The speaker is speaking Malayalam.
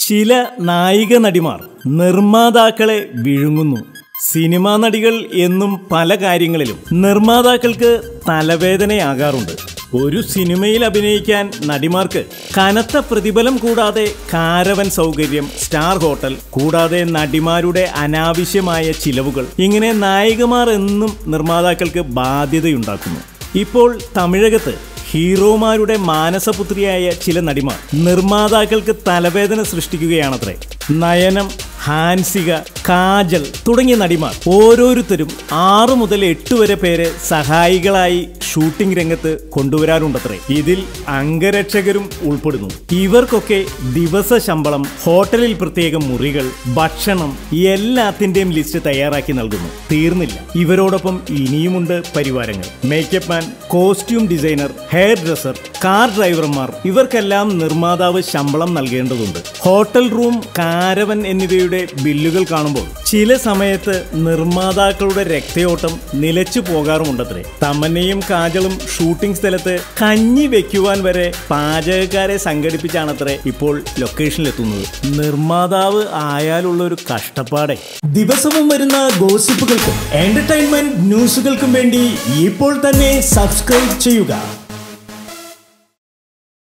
ചില നായിക നടിമാർ നിർമ്മാതാക്കളെ വിഴുങ്ങുന്നു. സിനിമാ നടികൾ എന്നും പല കാര്യങ്ങളിലും നിർമ്മാതാക്കൾക്ക് തലവേദനയാകാറുണ്ട്. ഒരു സിനിമയിൽ അഭിനയിക്കാൻ നടിമാർക്ക് കനത്ത പ്രതിഫലം കൂടാതെ കാരവൻ സൗകര്യം, സ്റ്റാർ ഹോട്ടൽ, കൂടാതെ നടിമാരുടെ അനാവശ്യമായ ചിലവുകൾ, ഇങ്ങനെ നായികമാർ എന്നും നിർമ്മാതാക്കൾക്ക് ബാധ്യതയുണ്ടാക്കുന്നു. ഇപ്പോൾ തമിഴകത്ത് ഹീറോമാരുടെ മാനസപുത്രിയായ ചില നടിമാർ നിർമ്മാതാക്കൾക്ക് തലവേദന സൃഷ്ടിക്കുകയാണത്രേ. നയനം, ഹാൻസിക, കാജൽ തുടങ്ങിയ നടിമാർ ഓരോരുത്തരും 6 മുതൽ 8 വരെ പേരെ സഹായികളായി ഷൂട്ടിംഗ് രംഗത്ത് കൊണ്ടുവരാറുണ്ടത്രേ. ഇതിൽ അംഗരക്ഷകരും ഉൾപ്പെടുന്നു. ഇവർക്കൊക്കെ ദിവസ ശമ്പളം, ഹോട്ടലിൽ പ്രത്യേക മുറികൾ, ഭക്ഷണം, എല്ലാത്തിന്റെയും ലിസ്റ്റ് തയ്യാറാക്കി നൽകുന്നു. തീർന്നില്ല, ഇവരോടൊപ്പം ഇനിയുമുണ്ട് പരിവാരങ്ങൾ. Makeup man, costume designer, hair dresser, car ഡ്രൈവർമാർ, ഇവർക്കെല്ലാം നിർമ്മാതാവ് ശമ്പളം നൽകേണ്ടതുണ്ട്. ഹോട്ടൽ റൂം, കാരവൻ എന്നിവയുടെ ബില്ലുകൾ കാണുമ്പോൾ ചില സമയത്ത് നിർമ്മാതാക്കളുടെ രക്തയോട്ടം നിലച്ചു പോകാറുമുണ്ടത്രേ. തമന്നയും കാജളും ഷൂട്ടിംഗ് സ്ഥലത്ത് കഞ്ഞി വെക്കുവാൻ വരെ പാചകക്കാരെ സംഘടിപ്പിച്ചാണത്രേ ഇപ്പോൾ ലൊക്കേഷനിലെത്തുന്നത്. നിർമ്മാതാവ് ആയാലുള്ള ഒരു കഷ്ടപ്പാടെ. ദിവസവും വരുന്ന ഗോസിപ്പുകൾക്കും എന്റർടൈൻമെന്റ് ന്യൂസുകൾക്കും വേണ്ടി ഇപ്പോൾ തന്നെ സബ്സ്ക്രൈബ് ചെയ്യുക.